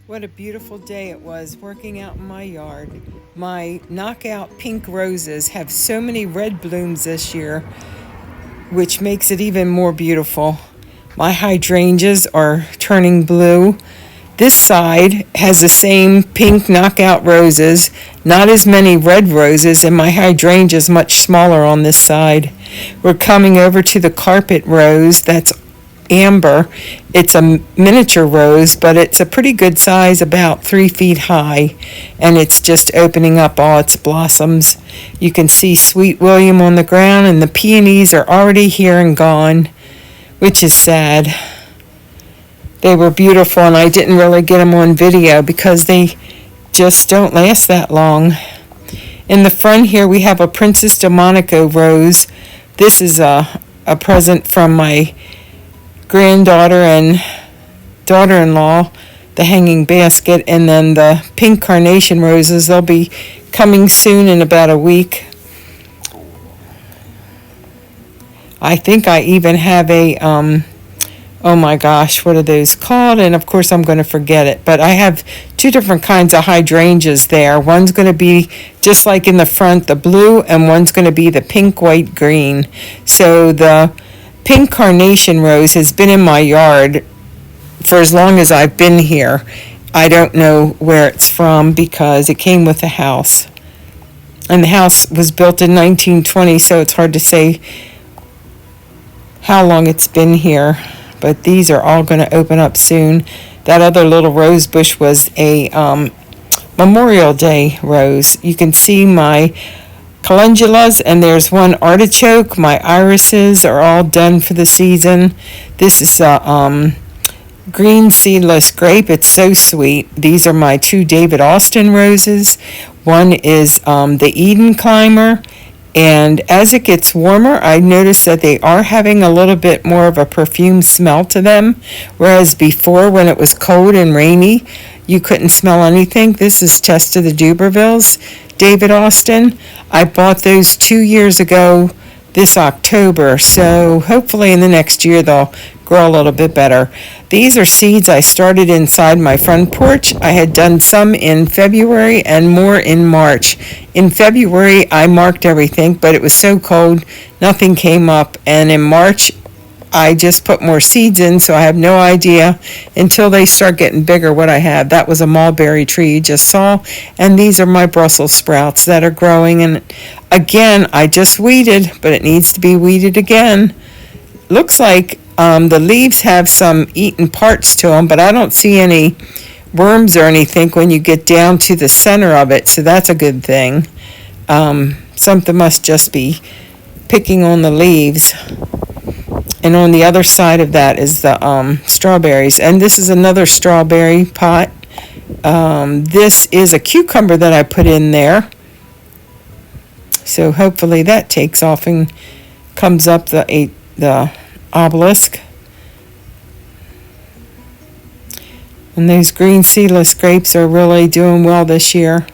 What a beautiful day it was working out in my yard. My knockout pink roses have so many red blooms this year, which makes it even more beautiful. My hydrangeas are turning blue. This side has the same pink knockout roses, not as many red roses, and my hydrangea is much smaller on this side. We're coming over to the carpet rose that's amber. It's a miniature rose, but it's a pretty good size, about 3 feet high, and it's just opening up all its blossoms. You can see Sweet William on the ground, and the peonies are already here and gone, which is sad. They were beautiful, and I didn't really get them on video because they just don't last that long. In the front here, we have a Princess Delmonico rose. This is a present from my granddaughter and daughter-in-law, the hanging basket, and then the pink carnation roses. They'll be coming soon in about a week. I think I even have a oh my gosh, what are those called? And of course I'm going to forget it. But I have two different kinds of hydrangeas there. One's going to be just like in the front, the blue, and one's going to be the pink, white, green. So the pink carnation rose has been in my yard for as long as I've been here. I don't know where it's from because it came with the house. And the house was built in 1920, so it's hard to say how long it's been here. But these are all going to open up soon. That other little rose bush was a Memorial Day rose. You can see my calendulas, and there's one artichoke. My irises are all done for the season. This is a green seedless grape. It's so sweet. These are my two David Austin roses. One is the Eden Climber. And as it gets warmer, I notice that they are having a little bit more of a perfume smell to them. Whereas before, when it was cold and rainy, you couldn't smell anything. This is Test of the Dubervilles, David Austin. I bought those 2 years ago this October. So hopefully in the next year they'll grow a little bit better. These are seeds I started inside my front porch. I had done some in February and more in March. In February I marked everything, but it was so cold nothing came up, and in March I just put more seeds in, so I have no idea until they start getting bigger what I have. That was a mulberry tree you just saw, and these are my Brussels sprouts that are growing. And again, I just weeded, but it needs to be weeded again. Looks like the leaves have some eaten parts to them, but I don't see any worms or anything when you get down to the center of it, so that's a good thing. Something must just be picking on the leaves. And on the other side of that is the strawberries. And this is another strawberry pot. This is a cucumber that I put in there. So hopefully that takes off and comes up the obelisk. And those green seedless grapes are really doing well this year.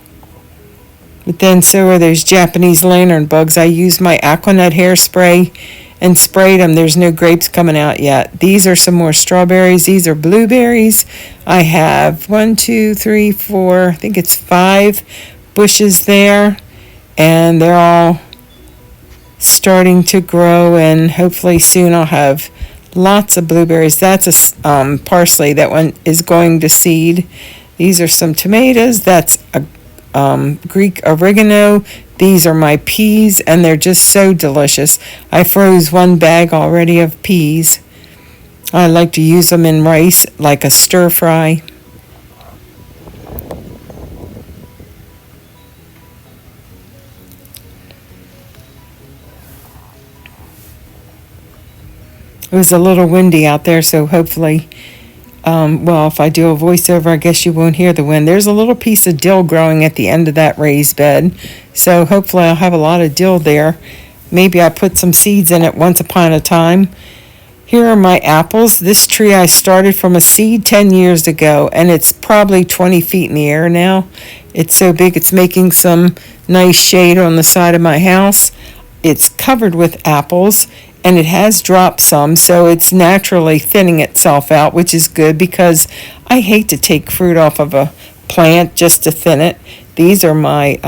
But then so are those Japanese lantern bugs. I used my Aquanet hairspray and sprayed them. There's no grapes coming out yet. These are some more strawberries. These are blueberries. I have 1, 2, 3, 4, I think it's 5 bushes there, and they're all starting to grow, and hopefully soon I'll have lots of blueberries. That's a parsley. That one is going to seed. These are some tomatoes. That's a Greek oregano. These are my peas, and they're just so delicious. I froze 1 bag already of peas. I like to use them in rice like a stir fry. It was a little windy out there, so hopefully, if I do a voiceover, I guess you won't hear the wind. There's a little piece of dill growing at the end of that raised bed, so hopefully I'll have a lot of dill there. Maybe I put some seeds in it once upon a time. Here are my apples. This tree I started from a seed 10 years ago, and it's probably 20 feet in the air now. It's so big it's making some nice shade on the side of my house. It's covered with apples, and it has dropped some, so it's naturally thinning itself out, which is good because I hate to take fruit off of a plant just to thin it. These are my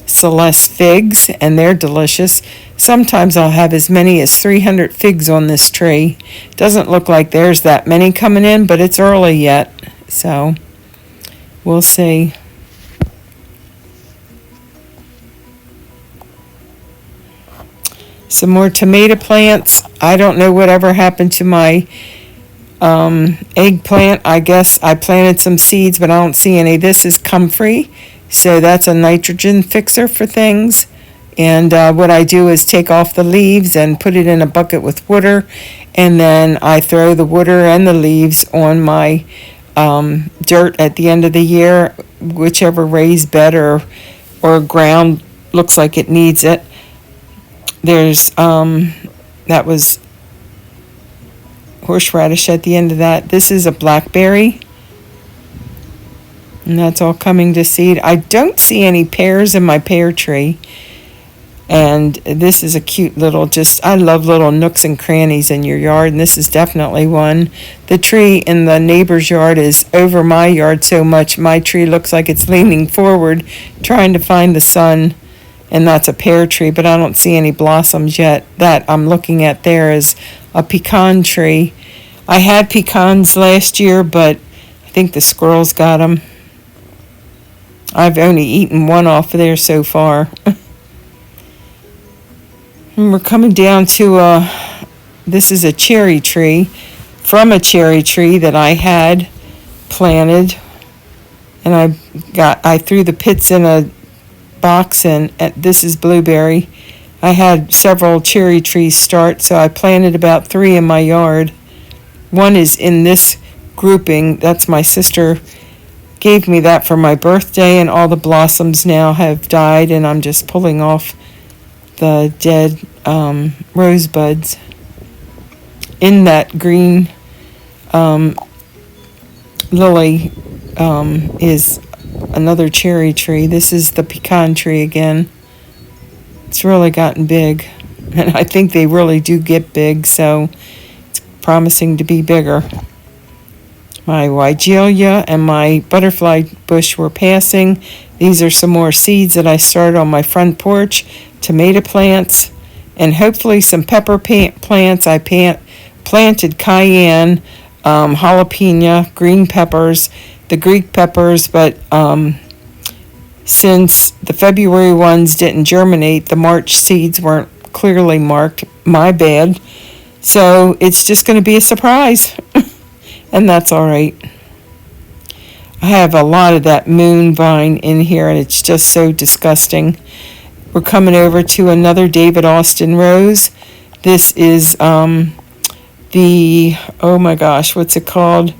Celeste figs, and they're delicious. Sometimes I'll have as many as 300 figs on this tree. Doesn't look like there's that many coming in, but it's early yet, so we'll see. Some more tomato plants. I don't know whatever happened to my eggplant. I guess I planted some seeds, but I don't see any. This is comfrey, so that's a nitrogen fixer for things. And what I do is take off the leaves and put it in a bucket with water, and then I throw the water and the leaves on my dirt at the end of the year, whichever raised bed or ground looks like it needs it. There's that was horseradish at the end of that. This is a blackberry, and that's all coming to seed. I don't see any pears in my pear tree, and this is a cute little, I love little nooks and crannies in your yard, and this is definitely one. The tree in the neighbor's yard is over my yard so much my tree looks like it's leaning forward trying to find the sun. And that's a pear tree, but I don't see any blossoms yet. That I'm looking at there is a pecan tree. I had pecans last year, but I think the squirrels got them. I've only eaten one off of there so far. And we're coming down to this is a cherry tree, from a cherry tree that I had planted. And I threw the pits in a box, and this is blueberry. I had several cherry trees start, so I planted about 3 in my yard. One is in this grouping. That's my sister gave me that for my birthday, and all the blossoms now have died, and I'm just pulling off the dead rosebuds. In that green lily is another cherry tree. This is the pecan tree again. It's really gotten big, and I think they really do get big, so it's promising to be bigger. My wigelia and my butterfly bush were passing. These are some more seeds that I started on my front porch. Tomato plants, and hopefully some pepper plants. I planted cayenne, jalapeno, green peppers, the Greek peppers, but since the February ones didn't germinate, the March seeds weren't clearly marked. My bad. So it's just going to be a surprise, and that's all right. I have a lot of that moon vine in here, and it's just so disgusting. We're coming over to another David Austin rose. This is the, oh my gosh, what's it called?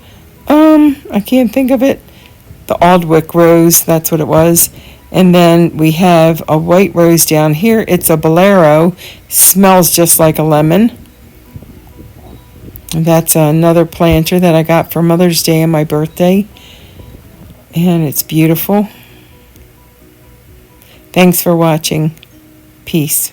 I can't think of it. The Aldwick rose, that's what it was. And then we have a white rose down here. It's a bolero. Smells just like a lemon. And that's another planter that I got for Mother's Day and my birthday. And it's beautiful. Thanks for watching. Peace.